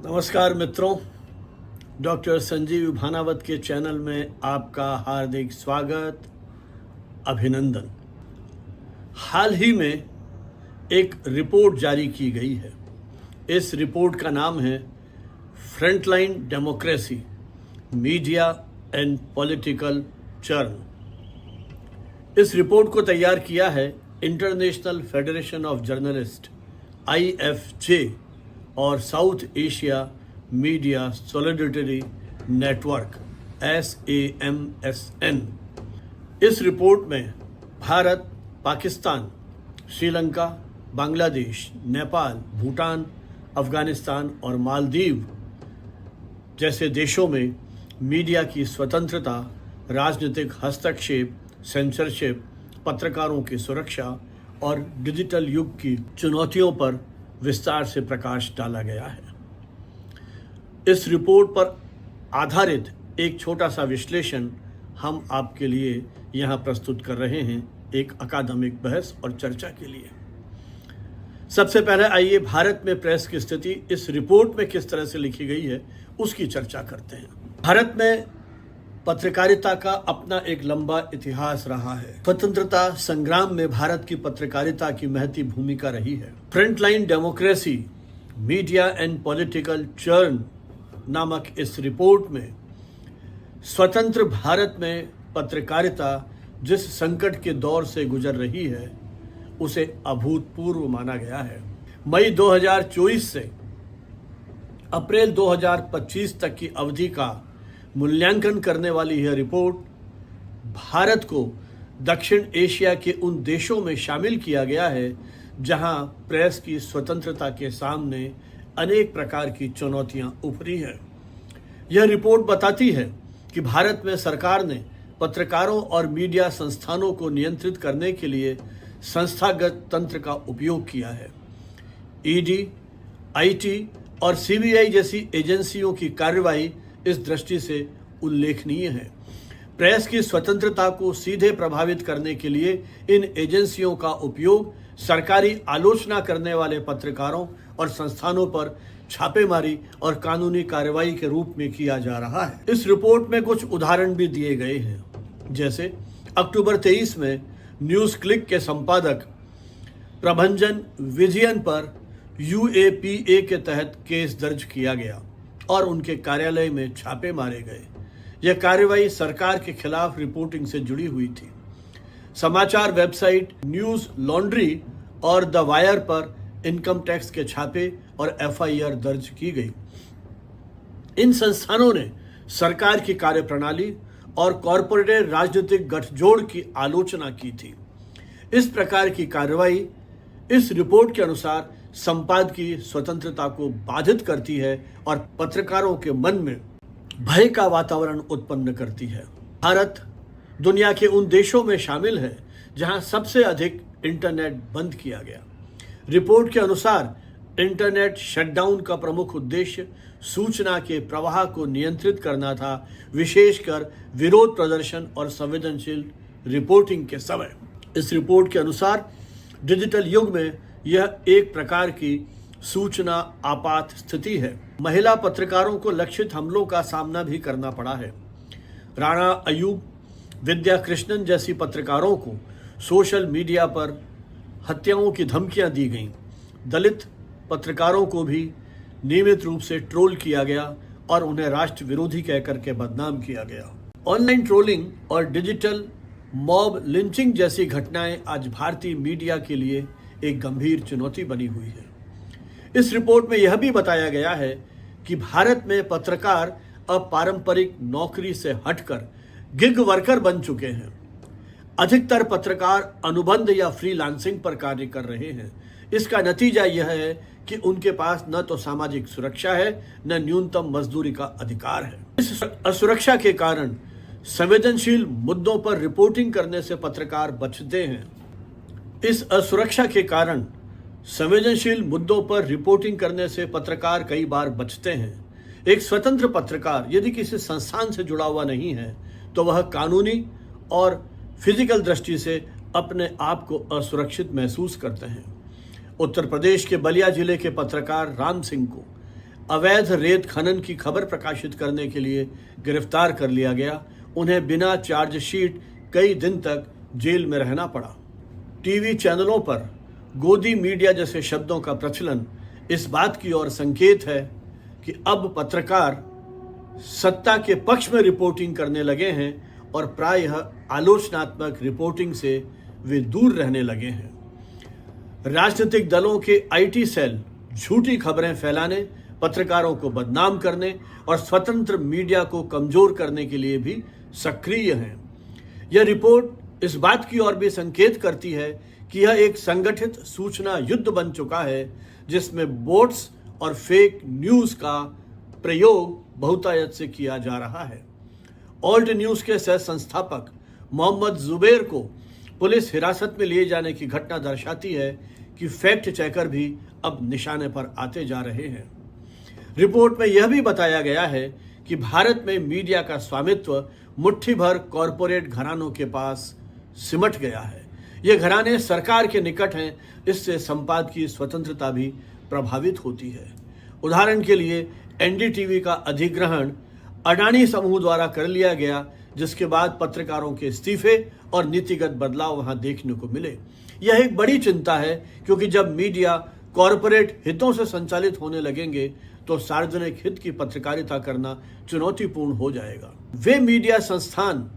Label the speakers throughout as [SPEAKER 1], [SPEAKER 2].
[SPEAKER 1] नमस्कार मित्रों, डॉक्टर संजीव भानावत के चैनल में आपका हार्दिक स्वागत, अभिनंदन। हाल ही में एक रिपोर्ट जारी की गई है। इस रिपोर्ट का नाम है frontline democracy, media and political churn. इस रिपोर्ट को तैयार किया है international federation of journalist IFJ और south Asia media solidarity network SAMSN। इस रिपोर्ट में भारत, पाकिस्तान, श्रीलंका, बांग्लादेश, नेपाल, भूटान, अफगानिस्तान और मालदीव जैसे देशों में मीडिया की स्वतंत्रता, राजनीतिक हस्तक्षेप, सेंसरशिप, पत्रकारों की सुरक्षा और डिजिटल युग की चुनौतियों पर विस्तार से प्रकाश डाला गया है। इस रिपोर्ट पर आधारित एक छोटा सा विश्लेषण हम आपके लिए यहाँ प्रस्तुत कर रहे हैं, एक अकादमिक बहस और चर्चा के लिए। सबसे पहले आइए भारत में प्रेस की स्थिति इस रिपोर्ट में किस तरह से लिखी गई है उसकी चर्चा करते हैं। भारत में पत्रकारिता का अपना एक लंबा इतिहास रहा है। स्वतंत्रता संग्राम में भारत की पत्रकारिता की महती भूमिका रही है। Frontline democracy, media and political churn नामक इस रिपोर्ट में स्वतंत्र भारत में पत्रकारिता जिस संकट के दौर से गुजर रही है उसे अभूतपूर्व माना गया है। मई 2024 से अप्रैल 2025 तक की अवधि का मूल्यांकन करने वाली यह रिपोर्ट भारत को दक्षिण एशिया के उन देशों में शामिल किया गया है जहां प्रेस की स्वतंत्रता के सामने अनेक प्रकार की चुनौतियां उभरी हैं। यह रिपोर्ट बताती है कि भारत में सरकार ने पत्रकारों और मीडिया संस्थानों को नियंत्रित करने के लिए संस्थागत तंत्र का उपयोग किया है। ED, IT और CBI जैसी एजेंसियों की कार्रवाई इस दृष्टि से उल्लेखनीय है। प्रेस की स्वतंत्रता को सीधे प्रभावित करने के लिए इन एजेंसियों का उपयोग सरकारी आलोचना करने वाले पत्रकारों और संस्थानों पर छापेमारी और कानूनी कार्रवाई के रूप में किया जा रहा है। इस रिपोर्ट में कुछ उदाहरण भी दिए गए हैं, जैसे अक्टूबर 23 में न्यूज क्लिक के संपादक प्रभंजन विजयन पर UAPA के तहत केस दर्ज किया गया और उनके कार्यालय में छापे मारे गए। यह कार्रवाई सरकार के खिलाफ रिपोर्टिंग से जुड़ी हुई थी। समाचार वेबसाइट न्यूज लॉन्ड्री और द वायर पर इनकम टैक्स के छापे और FIR दर्ज की गई। इन संस्थानों ने सरकार की कार्यप्रणाली और कॉरपोरेट राजनीतिक गठजोड़ की आलोचना की थी। इस प्रकार की कार्रवाई इस रिपोर्ट के अनुसार संपादकीय स्वतंत्रता को बाधित करती है और पत्रकारों के मन में भय का वातावरण उत्पन्न करती है। भारत दुनिया के उन देशों में शामिल है जहां सबसे अधिक इंटरनेट बंद किया गया। रिपोर्ट के अनुसार इंटरनेट शटडाउन का प्रमुख उद्देश्य सूचना के प्रवाह को नियंत्रित करना था, विशेषकर विरोध प्रदर्शन और संवेदनशील रिपोर्टिंग के समय। इस रिपोर्ट के अनुसार डिजिटल युग में यह एक प्रकार की सूचना आपात स्थिति है। महिला पत्रकारों को लक्षित हमलों का सामना भी करना पड़ा है। राणा अयूब, विद्या कृष्णन जैसी पत्रकारों को सोशल मीडिया पर हत्याओं की धमकियां दी गईं। दलित पत्रकारों को भी नियमित रूप से ट्रोल किया गया और उन्हें राष्ट्र विरोधी कहकर के बदनाम किया गया। ऑनलाइन ट्रोलिंग और डिजिटल मॉब लिंचिंग जैसी घटनाएं आज भारतीय मीडिया के लिए एक गंभीर चुनौती बनी हुई है। इस रिपोर्ट में यह भी बताया गया है कि भारत में पत्रकार अब पारंपरिक नौकरी से हटकर गिग वर्कर बन चुके हैं। अधिकतर पत्रकार अनुबंध या फ्रीलांसिंग पर कार्य कर रहे हैं। इसका नतीजा यह है कि उनके पास न तो सामाजिक सुरक्षा है, न न्यूनतम मजदूरी का अधिकार है। इस असुरक्षा के कारण संवेदनशील मुद्दों पर रिपोर्टिंग करने से पत्रकार बचते हैं। इस असुरक्षा के कारण संवेदनशील मुद्दों पर रिपोर्टिंग करने से पत्रकार कई बार बचते हैं। एक स्वतंत्र पत्रकार यदि किसी संस्थान से जुड़ा हुआ नहीं है तो वह कानूनी और फिजिकल दृष्टि से अपने आप को असुरक्षित महसूस करते हैं। उत्तर प्रदेश के बलिया जिले के पत्रकार राम सिंह को अवैध रेत खनन की खबर प्रकाशित करने के लिए गिरफ्तार कर लिया गया। उन्हें बिना चार्जशीट कई दिन तक जेल में रहना पड़ा। टीवी चैनलों पर गोदी मीडिया जैसे शब्दों का प्रचलन इस बात की ओर संकेत है कि अब पत्रकार सत्ता के पक्ष में रिपोर्टिंग करने लगे हैं और प्रायः आलोचनात्मक रिपोर्टिंग से वे दूर रहने लगे हैं। राजनीतिक दलों के आईटी सेल झूठी खबरें फैलाने, पत्रकारों को बदनाम करने और स्वतंत्र मीडिया को कमजोर करने के लिए भी सक्रिय हैं। यह रिपोर्ट इस बात की ओर भी संकेत करती है कि यह एक संगठित सूचना युद्ध बन चुका है, जिसमें बोट्स और फेक न्यूज का प्रयोग बहुतायत से किया जा रहा है। ऑल्ट न्यूज के सह संस्थापक मोहम्मद जुबैर को पुलिस हिरासत में लिए जाने की घटना दर्शाती है कि फैक्ट चेकर भी अब निशाने पर आते जा रहे हैं। रिपोर्ट में यह भी बताया गया है कि भारत में मीडिया का स्वामित्व मुट्ठी भर कॉरपोरेट घरानों के पास सिमट गया है। ये घराने सरकार के निकट हैं, इससे संपादकीय स्वतंत्रता भी प्रभावित होती है। उदाहरण के लिए एनडीटीवी का अधिग्रहण अडानी समूह द्वारा कर लिया गया, जिसके बाद पत्रकारों के इस्तीफे और नीतिगत बदलाव वहां देखने को मिले। यह एक बड़ी चिंता है, क्योंकि जब मीडिया कॉरपोरेट हितों से संचालित होने लगेंगे तो सार्वजनिक हित की पत्रकारिता करना चुनौतीपूर्ण हो जाएगा। वे मीडिया संस्थान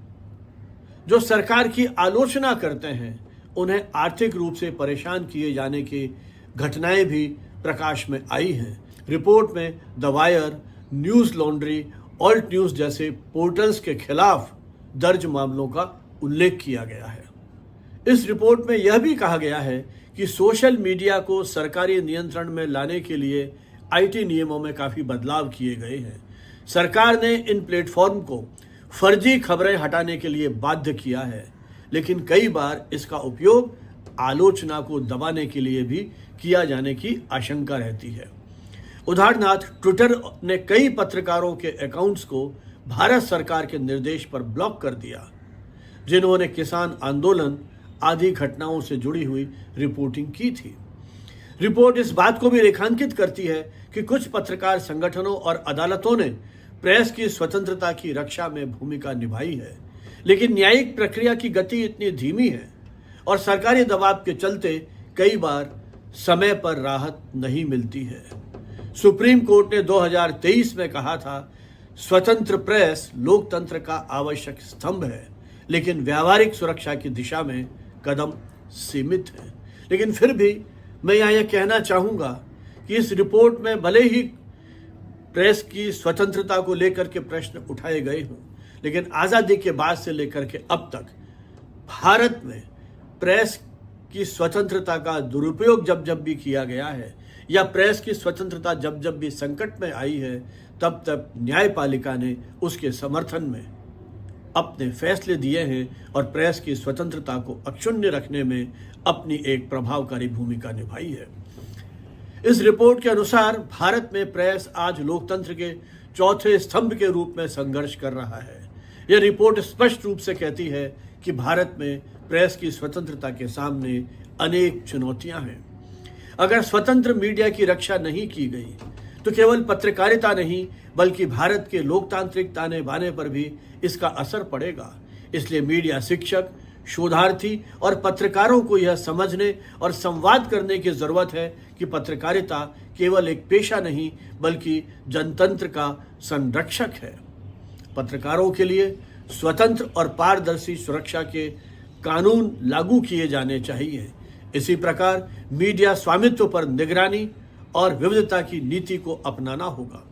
[SPEAKER 1] जो सरकार की आलोचना करते हैं, उन्हें आर्थिक रूप से परेशान किए जाने की घटनाएं भी प्रकाश में आई हैं। रिपोर्ट में the wire, news laundry, alt news जैसे पोर्टल्स के खिलाफ दर्ज मामलों का उल्लेख किया गया है। इस रिपोर्ट में यह भी कहा गया है कि सोशल मीडिया को सरकारी नियंत्रण में लाने के लिए आईटी नियमों में काफी बदलाव किए गए हैं। सरकार ने इन प्लेटफॉर्म को फर्जी खबरें हटाने के लिए बाध्य किया है, लेकिन कई बार इसका उपयोग आलोचना को दबाने के लिए भी किया जाने की आशंका रहती है। उदाहरणार्थ, ट्विटर ने कई पत्रकारों के अकाउंट्स को भारत सरकार के निर्देश पर ब्लॉक कर दिया, जिन्होंने किसान आंदोलन आदि घटनाओं से जुड़ी हुई रिपोर्टिंग की थी। रिपोर्ट इस बात को भी रेखांकित करती है कि कुछ पत्रकार संगठनों और अदालतों ने प्रेस की स्वतंत्रता की रक्षा में भूमिका निभाई है, लेकिन न्यायिक प्रक्रिया की गति इतनी धीमी है और सरकारी दबाव के चलते कई बार समय पर राहत नहीं मिलती है। सुप्रीम कोर्ट ने 2023 में कहा था, स्वतंत्र प्रेस लोकतंत्र का आवश्यक स्तंभ है, लेकिन व्यावहारिक सुरक्षा की दिशा में कदम सीमित है। लेकिन फिर भी मैं यहाँ यह कहना चाहूँगा कि इस रिपोर्ट में भले ही प्रेस की स्वतंत्रता को लेकर के प्रश्न उठाए गए हों, लेकिन आज़ादी के बाद से लेकर के अब तक भारत में प्रेस की स्वतंत्रता का दुरुपयोग जब जब भी किया गया है, या प्रेस की स्वतंत्रता जब जब भी संकट में आई है, तब तब न्यायपालिका ने उसके समर्थन में अपने फैसले दिए हैं और प्रेस की स्वतंत्रता को अक्षुण्ण रखने में अपनी एक प्रभावकारी भूमिका निभाई है। इस रिपोर्ट के अनुसार भारत में प्रेस आज लोकतंत्र के चौथे स्तंभ के रूप में संघर्ष कर रहा है। यह रिपोर्ट स्पष्ट रूप से कहती है कि भारत में प्रेस की स्वतंत्रता के सामने अनेक चुनौतियां हैं। अगर स्वतंत्र मीडिया की रक्षा नहीं की गई तो केवल पत्रकारिता नहीं, बल्कि भारत के लोकतांत्रिक ताने बाने पर भी इसका असर पड़ेगा। इसलिए मीडिया शिक्षक, शोधार्थी और पत्रकारों को यह समझने और संवाद करने की जरूरत है कि पत्रकारिता केवल एक पेशा नहीं, बल्कि जनतंत्र का संरक्षक है। पत्रकारों के लिए स्वतंत्र और पारदर्शी सुरक्षा के कानून लागू किए जाने चाहिए। इसी प्रकार मीडिया स्वामित्व पर निगरानी और विविधता की नीति को अपनाना होगा।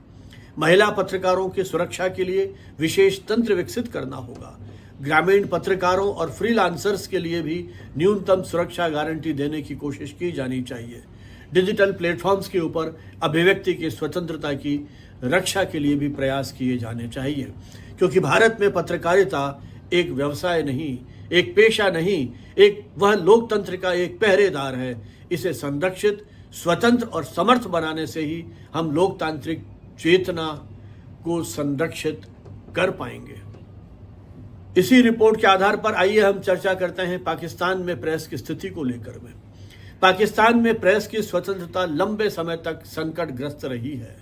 [SPEAKER 1] महिला पत्रकारों की सुरक्षा के लिए विशेष तंत्र विकसित करना होगा। ग्रामीण पत्रकारों और फ्रीलांसर्स के लिए भी न्यूनतम सुरक्षा गारंटी देने की कोशिश की जानी चाहिए। डिजिटल प्लेटफॉर्म्स के ऊपर अभिव्यक्ति की स्वतंत्रता की रक्षा के लिए भी प्रयास किए जाने चाहिए, क्योंकि भारत में पत्रकारिता एक व्यवसाय नहीं, एक पेशा नहीं, वह लोकतंत्र का एक पहरेदार है। इसे संरक्षित, स्वतंत्र और समर्थ बनाने से ही हम लोकतांत्रिक चेतना को संरक्षित कर पाएंगे। इसी रिपोर्ट के आधार पर आइए हम चर्चा करते हैं पाकिस्तान में प्रेस की स्थिति को लेकर में। पाकिस्तान में प्रेस की स्वतंत्रता लंबे समय तक संकटग्रस्त रही है।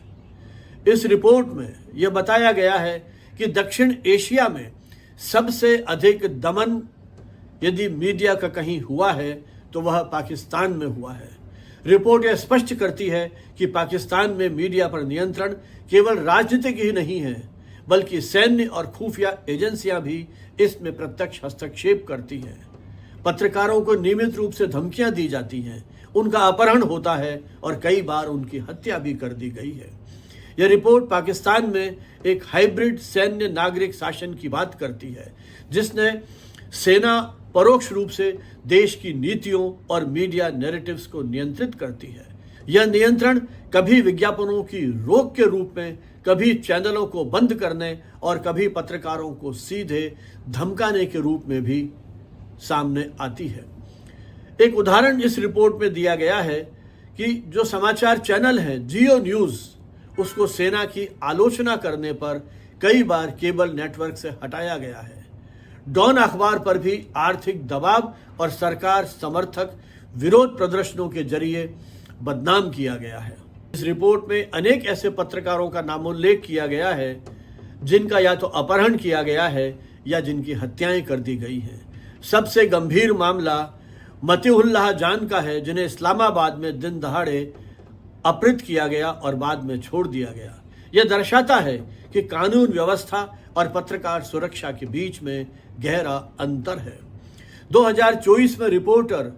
[SPEAKER 1] इस रिपोर्ट में यह बताया गया है कि दक्षिण एशिया में सबसे अधिक दमन यदि मीडिया का कहीं हुआ है तो वह पाकिस्तान में हुआ है। रिपोर्ट यह स्पष्ट करती है कि पाकिस्तान में मीडिया पर नियंत्रण केवल राजनीतिक ही नहीं है, बल्कि सैन्य और खुफिया एजेंसियां भी इसमें प्रत्यक्ष हस्तक्षेप करती हैं। पत्रकारों को नियमित रूप से धमकियां दी जाती हैं, उनका अपहरण होता है और कई बार उनकी हत्या भी कर दी गई है। यह रिपोर्ट पाकिस्तान में एक हाइब्रिड सैन्य नागरिक शासन की बात करती है, जिसने सेना परोक्ष रूप से देश की नीतियों और मीडिया नैरेटिव्स को नियंत्रित करती है। यह नियंत्रण कभी विज्ञापनों की रोक के रूप में, कभी चैनलों को बंद करने और कभी पत्रकारों को सीधे धमकाने के रूप में भी सामने आती है। एक उदाहरण इस रिपोर्ट में दिया गया है कि जो समाचार चैनल है जियो न्यूज़, उसको सेना की आलोचना करने पर कई बार केबल नेटवर्क से हटाया गया है। डॉन अखबार पर भी आर्थिक दबाव और सरकार समर्थक विरोध प्रदर्शनों के जरिए बदनाम किया गया है। इस रिपोर्ट में अनेक ऐसे पत्रकारों का नामोल्लेख किया गया है जिनका या तो अपहरण किया गया है या जिनकी हत्याएं कर दी गई हैं। सबसे गंभीर मामला मतीउल्लाह जान का है, जिन्हें इस्लामाबाद में दिन दहाड़े अपहृत किया गया और बाद में छोड़ दिया गया। यह दर्शाता है कि कानून व्यवस्था और पत्रकार सुरक्षा के बीच में गहरा अंतर है। 2024 में रिपोर्टर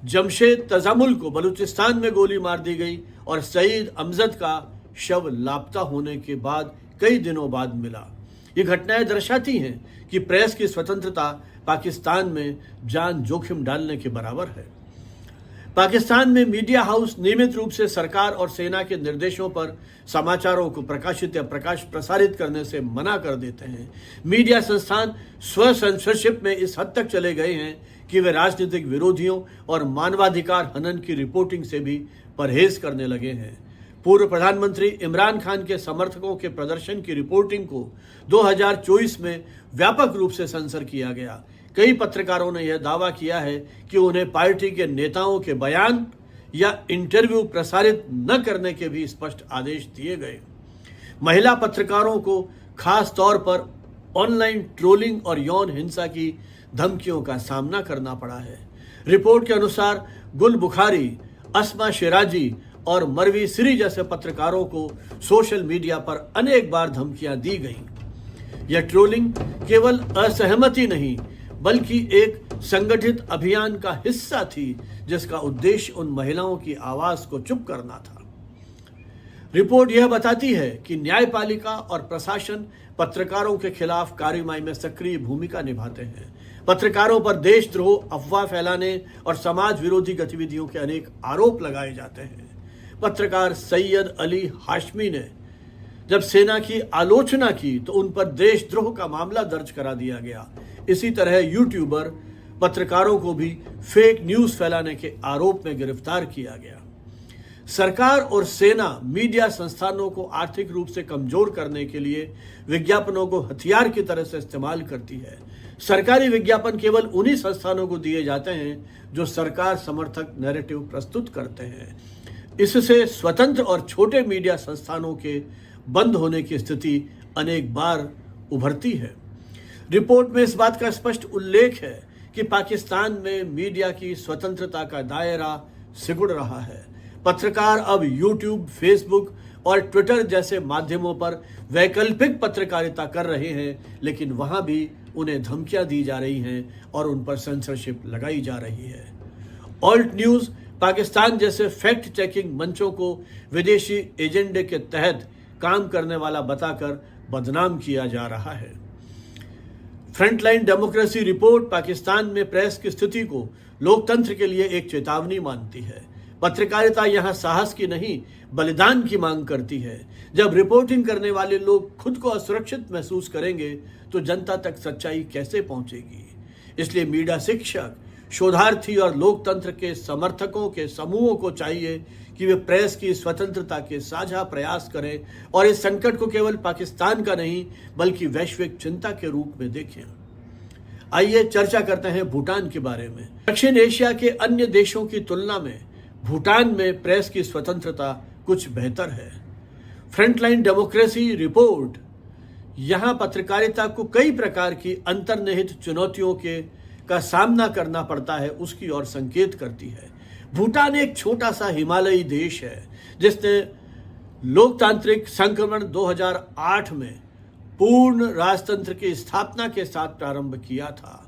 [SPEAKER 1] जमशेद तजामुल को बलूचिस्तान में गोली मार दी गई और सईद अमजद का शव लापता होने के बाद कई दिनों बाद मिला। ये घटनाएं दर्शाती हैं कि प्रेस की स्वतंत्रता पाकिस्तान में जान जोखिम डालने के बराबर है। पाकिस्तान में मीडिया हाउस नियमित रूप से सरकार और सेना के निर्देशों पर समाचारों को प्रकाशित या प्रसारित करने से मना कर देते हैं। मीडिया संस्थान स्व सेंसरशिप में इस हद तक चले गए हैं कि वे राजनीतिक विरोधियों और मानवाधिकार हनन की रिपोर्टिंग से भी परहेज करने लगे हैं। पूर्व प्रधानमंत्री इमरान खान के समर्थकों के प्रदर्शन की रिपोर्टिंग को 2024 में व्यापक रूप से सेंसर किया गया। कई पत्रकारों ने यह दावा किया है कि उन्हें पार्टी के नेताओं के बयान या इंटरव्यू प्रसारित न करने के भी स्पष्ट आदेश दिए गए। महिला पत्रकारों को खास तौर पर ऑनलाइन ट्रोलिंग और यौन हिंसा की धमकियों का सामना करना पड़ा है। रिपोर्ट के अनुसार गुल बुखारी, अस्मा शिराजी और मरवी सिरी जैसे पत्रकारों को सोशल मीडिया पर अनेक बार धमकियां दी गईं। यह ट्रोलिंग केवल असहमति नहीं बल्कि एक संगठित अभियान का हिस्सा थी, जिसका उद्देश्य उन महिलाओं की आवाज को चुप करना था। रिपोर्ट यह बताती है कि न्यायपालिका और प्रशासन पत्रकारों के खिलाफ कार्रवाई में सक्रिय भूमिका निभाते हैं। पत्रकारों पर देशद्रोह, अफवाह फैलाने और समाज विरोधी गतिविधियों के अनेक आरोप लगाए जाते हैं। पत्रकार सैयद अली हाशमी ने जब सेना की आलोचना की तो उन पर देशद्रोह का मामला दर्ज करा दिया गया। इसी तरह यूट्यूबर पत्रकारों को भी फेक न्यूज फैलाने के आरोप में गिरफ्तार किया गया। सरकार और सेना मीडिया संस्थानों को आर्थिक रूप से कमजोर करने के लिए विज्ञापनों को हथियार की तरह से इस्तेमाल करती है। सरकारी विज्ञापन केवल उन्हीं संस्थानों को दिए जाते हैं जो सरकार समर्थक नैरेटिव प्रस्तुत करते हैं। इससे स्वतंत्र और छोटे मीडिया संस्थानों के बंद होने की स्थिति अनेक बार उभरती है। रिपोर्ट में इस बात का स्पष्ट उल्लेख है कि पाकिस्तान में मीडिया की स्वतंत्रता का दायरा सिकुड़ रहा है। पत्रकार अब यूट्यूब, फेसबुक और ट्विटर जैसे माध्यमों पर वैकल्पिक पत्रकारिता कर रहे हैं, लेकिन वहां भी उन्हें धमकियां दी जा रही हैं और उन पर सेंसरशिप लगाई जा रही है। ऑल्ट न्यूज़ पाकिस्तान जैसे फैक्ट चेकिंग मंचों को विदेशी एजेंडे के तहत काम करने वाला बताकर बदनाम किया जा रहा है। फ्रंटलाइन डेमोक्रेसी रिपोर्ट पाकिस्तान में प्रेस की स्थिति को लोकतंत्र के लिए एक चेतावनी मानती है। पत्रकारिता यहाँ साहस की नहीं, बलिदान की मांग करती है। जब रिपोर्टिंग करने वाले लोग खुद को असुरक्षित महसूस करेंगे तो जनता तक सच्चाई कैसे पहुंचेगी। इसलिए मीडिया शिक्षक, शोधार्थी और लोकतंत्र के समर्थकों के समूहों को चाहिए कि वे प्रेस की स्वतंत्रता के साझा प्रयास करें और इस संकट को केवल पाकिस्तान का नहीं बल्कि वैश्विक चिंता के रूप में देखें। आइए चर्चा करते हैं भूटान के बारे में। दक्षिण एशिया के अन्य देशों की तुलना में भूटान में प्रेस की स्वतंत्रता कुछ बेहतर है। फ्रंटलाइन डेमोक्रेसी रिपोर्ट यहाँ पत्रकारिता को कई प्रकार की अंतर्निहित चुनौतियों का सामना करना पड़ता है उसकी ओर संकेत करती है। भूटान एक छोटा सा हिमालयी देश है जिसने लोकतांत्रिक संक्रमण 2008 में पूर्ण राजतंत्र की स्थापना के साथ प्रारंभ किया था।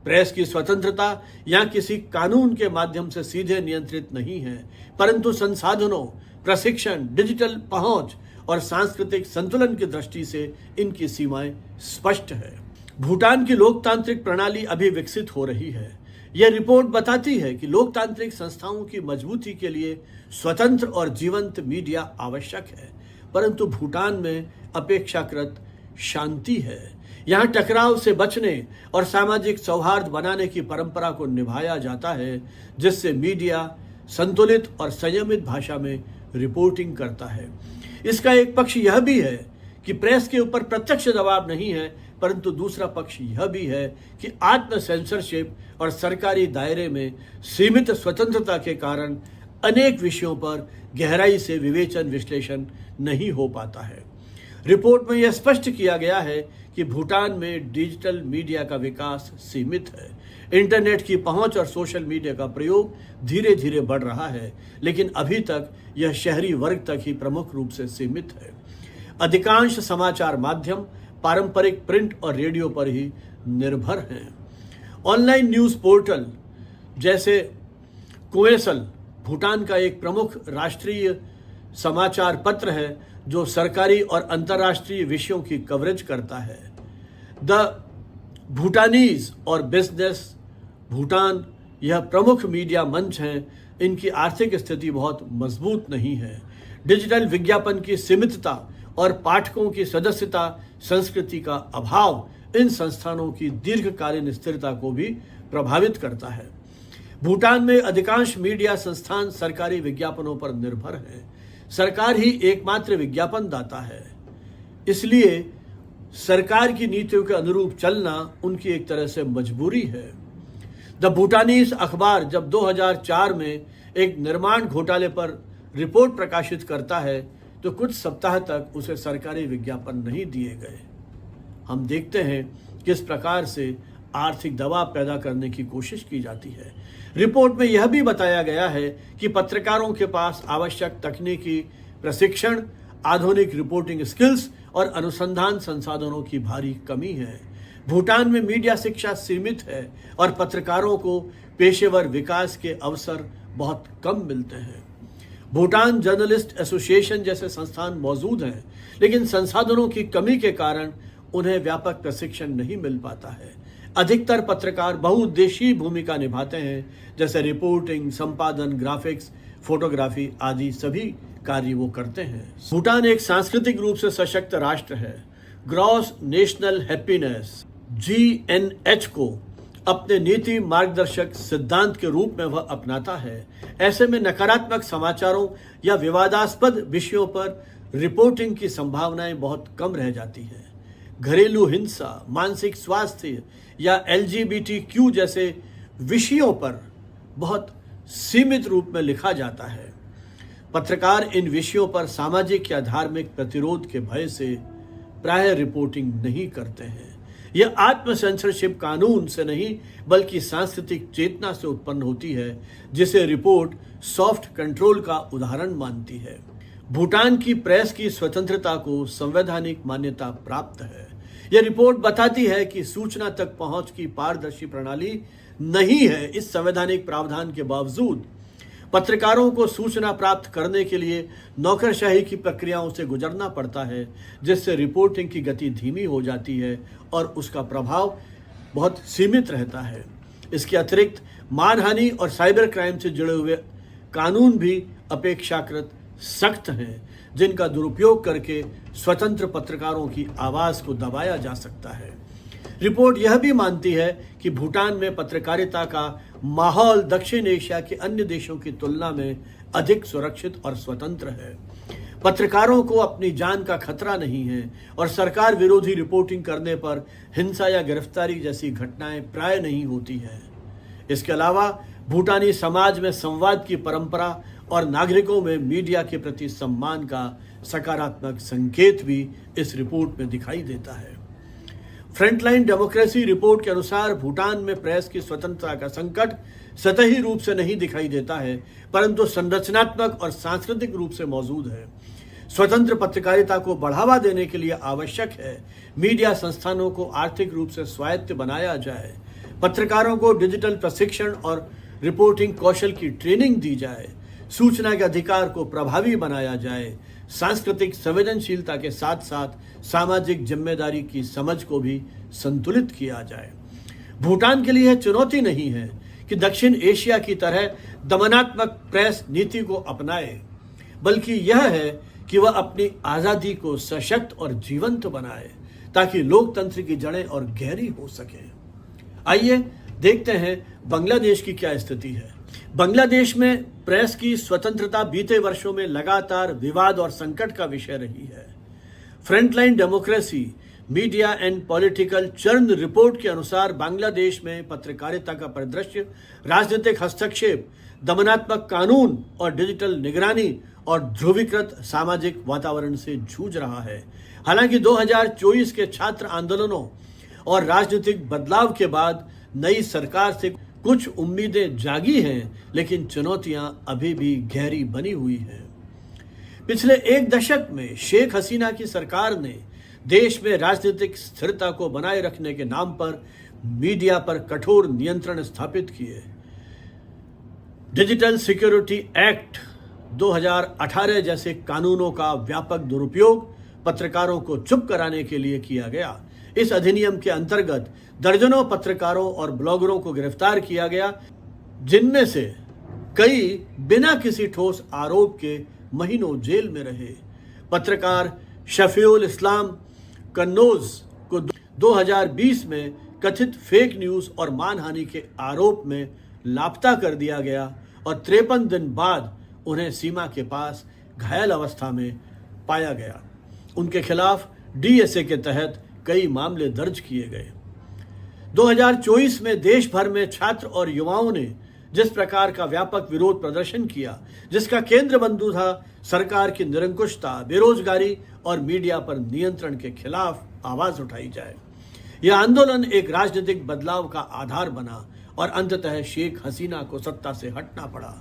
[SPEAKER 1] प्रेस की स्वतंत्रता यहाँ किसी कानून के माध्यम से सीधे नियंत्रित नहीं है, परंतु संसाधनों, प्रशिक्षण, डिजिटल पहुंच और सांस्कृतिक संतुलन की दृष्टि से इनकी सीमाएं स्पष्ट है। भूटान की लोकतांत्रिक प्रणाली अभी विकसित हो रही है। यह रिपोर्ट बताती है कि लोकतांत्रिक संस्थाओं की मजबूती के लिए स्वतंत्र और जीवंत मीडिया आवश्यक है, परंतु भूटान में अपेक्षाकृत शांति है। यहाँ टकराव से बचने और सामाजिक सौहार्द बनाने की परंपरा को निभाया जाता है, जिससे मीडिया संतुलित और संयमित भाषा में रिपोर्टिंग करता है। इसका एक पक्ष यह भी है कि प्रेस के ऊपर प्रत्यक्ष दबाव नहीं है, परंतु दूसरा पक्ष यह भी है कि आत्म सेंसरशिप और सरकारी दायरे में सीमित स्वतंत्रता के कारण अनेक विषयों पर गहराई से विवेचन विश्लेषण नहीं हो पाता है। रिपोर्ट में यह स्पष्ट किया गया है कि भूटान में डिजिटल मीडिया का विकास सीमित है। इंटरनेट की पहुंच और सोशल मीडिया का प्रयोग धीरे धीरे बढ़ रहा है, लेकिन अभी तक यह शहरी वर्ग तक ही प्रमुख रूप से सीमित है। अधिकांश समाचार माध्यम पारंपरिक प्रिंट और रेडियो पर ही निर्भर हैं। ऑनलाइन न्यूज़ पोर्टल जैसे कुएसल भूटान का एक प्रमुख राष्ट्रीय समाचार पत्र है जो सरकारी और अंतर्राष्ट्रीय विषयों की कवरेज करता है। द भूटानीज और बिजनेस भूटान यह प्रमुख मीडिया मंच हैं। इनकी आर्थिक स्थिति बहुत मजबूत नहीं है। डिजिटल विज्ञापन की सीमितता और पाठकों की सदस्यता संस्कृति का अभाव इन संस्थानों की दीर्घकालीन स्थिरता को भी प्रभावित करता है। भूटान में अधिकांश मीडिया संस्थान सरकारी विज्ञापनों पर निर्भर हैं। सरकार ही एकमात्र विज्ञापन दाता है, इसलिए सरकार की नीतियों के अनुरूप चलना उनकी एक तरह से मजबूरी है। द भूटानीज अखबार जब 2004 में एक निर्माण घोटाले पर रिपोर्ट प्रकाशित करता है तो कुछ सप्ताह तक उसे सरकारी विज्ञापन नहीं दिए गए। हम देखते हैं किस प्रकार से आर्थिक दबाव पैदा करने की कोशिश की जाती है। रिपोर्ट में यह भी बताया गया है कि पत्रकारों के पास आवश्यक तकनीकी प्रशिक्षण, आधुनिक रिपोर्टिंग स्किल्स और अनुसंधान संसाधनों की भारी कमी है। भूटान में मीडिया शिक्षा सीमित है और पत्रकारों को पेशेवर विकास के अवसर बहुत कम मिलते हैं। भूटान जर्नलिस्ट एसोसिएशन जैसे संस्थान मौजूद हैं, लेकिन संसाधनों की कमी के कारण उन्हें व्यापक प्रशिक्षण नहीं मिल पाता है। अधिकतर पत्रकार बहुउद्देशीय भूमिका निभाते हैं, जैसे रिपोर्टिंग, संपादन, ग्राफिक्स, फोटोग्राफी आदि सभी कार्य वो करते हैं। भूटान एक सांस्कृतिक रूप से सशक्त राष्ट्र है। ग्रॉस नेशनल हैप्पीनेस GNH को अपने नीति मार्गदर्शक सिद्धांत के रूप में वह अपनाता है। ऐसे में नकारात्मक समाचारों या विवादास्पद विषयों पर रिपोर्टिंग की संभावनाएं बहुत कम रह जाती है। घरेलू हिंसा, मानसिक स्वास्थ्य या LGBTQ जैसे विषयों पर बहुत सीमित रूप में लिखा जाता है। पत्रकार इन विषयों पर सामाजिक या धार्मिक प्रतिरोध के भय से प्रायः रिपोर्टिंग नहीं करते हैं। यह आत्म सेंसरशिप कानून से नहीं बल्कि सांस्कृतिक चेतना से उत्पन्न होती है, जिसे रिपोर्ट सॉफ्ट कंट्रोल का उदाहरण मानती है। भूटान की प्रेस की स्वतंत्रता को संवैधानिक मान्यता प्राप्त है। यह रिपोर्ट बताती है कि सूचना तक पहुंच की पारदर्शी प्रणाली नहीं है। इस संवैधानिक प्रावधान के बावजूद पत्रकारों को सूचना प्राप्त करने के लिए नौकरशाही की प्रक्रियाओं से गुजरना पड़ता है, जिससे रिपोर्टिंग की गति धीमी हो जाती है और उसका प्रभाव बहुत सीमित रहता है। इसके अतिरिक्त मानहानि और साइबर क्राइम से जुड़े हुए कानून भी अपेक्षाकृत सख्त हैं, जिनका दुरुपयोग करके स्वतंत्र पत्रकारों की आवाज़ को दबाया जा सकता है। रिपोर्ट यह भी मानती है कि भूटान में पत्रकारिता का माहौल दक्षिण एशिया के अन्य देशों की तुलना में अधिक सुरक्षित और स्वतंत्र है। पत्रकारों को अपनी जान का खतरा नहीं है और सरकार विरोधी रिपोर्टिंग करने पर हिंसा या गिरफ्तारी जैसी घटनाएं प्राय नहीं होती हैं। इसके अलावा भूटानी समाज में संवाद की परंपरा और नागरिकों में मीडिया के प्रति सम्मान का सकारात्मक संकेत भी इस रिपोर्ट में दिखाई देता है। फ्रंटलाइन डेमोक्रेसी रिपोर्ट के अनुसार भूटान में प्रेस की स्वतंत्रता का संकट सतही रूप से नहीं दिखाई देता है, परंतु संरचनात्मक और सांस्कृतिक रूप से मौजूद है। स्वतंत्र पत्रकारिता को बढ़ावा देने के लिए आवश्यक है मीडिया संस्थानों को आर्थिक रूप से स्वायत्त बनाया जाए, पत्रकारों को डिजिटल प्रशिक्षण और रिपोर्टिंग कौशल की ट्रेनिंग दी जाए, सूचना के अधिकार को प्रभावी बनाया जाए, सांस्कृतिक संवेदनशीलता के साथ साथ सामाजिक जिम्मेदारी की समझ को भी संतुलित किया जाए। भूटान के लिए यह चुनौती नहीं है कि दक्षिण एशिया की तरह दमनात्मक प्रेस नीति को अपनाए, बल्कि यह है कि वह अपनी आज़ादी को सशक्त और जीवंत बनाए ताकि लोकतंत्र की जड़ें और गहरी हो सके। आइए देखते हैं बांग्लादेश की क्या स्थिति है। बांग्लादेश में प्रेस की स्वतंत्रता बीते वर्षों में लगातार विवाद और संकट का विषय रही है। Frontline democracy media and political churn report के अनुसार बांग्लादेश में पत्रकारिता का परिदृश्य राजनीतिक हस्तक्षेप, दमनात्मक कानून और डिजिटल निगरानी और ध्रुवीकृत सामाजिक वातावरण से जूझ रहा है। हालांकि 2024 के छात्र आंदोलनों और राजनीतिक बदलाव के बाद नई सरकार से कुछ उम्मीदें जागी हैं, लेकिन चुनौतियां अभी भी गहरी बनी हुई हैं। पिछले एक दशक में शेख हसीना की सरकार ने देश में राजनीतिक स्थिरता को बनाए रखने के नाम पर मीडिया पर कठोर नियंत्रण स्थापित किए। डिजिटल सिक्योरिटी एक्ट 2018 जैसे कानूनों का व्यापक दुरुपयोग पत्रकारों को चुप कराने के लिए किया गया। इस अधिनियम के अंतर्गत दर्जनों पत्रकारों और ब्लॉगरों को गिरफ्तार किया गया, जिनमें से कई बिना किसी ठोस आरोप के महीनों जेल में रहे। पत्रकार शफीउल इस्लाम कन्नौज को 2020 में कथित फेक न्यूज और मानहानि के आरोप में लापता कर दिया गया और 53 दिन बाद उन्हें सीमा के पास घायल अवस्था में पाया गया। उनके खिलाफ DSA के तहत कई मामले दर्ज किए गए। 2024 में देश भर में छात्र और युवाओं ने जिस प्रकार का व्यापक विरोध प्रदर्शन किया, जिसका केंद्र बिंदु था सरकार की निरंकुशता, बेरोजगारी और मीडिया पर नियंत्रण के खिलाफ आवाज उठाई जाए। यह आंदोलन एक राजनीतिक बदलाव का आधार बना और अंततः शेख हसीना को सत्ता से हटना पड़ा।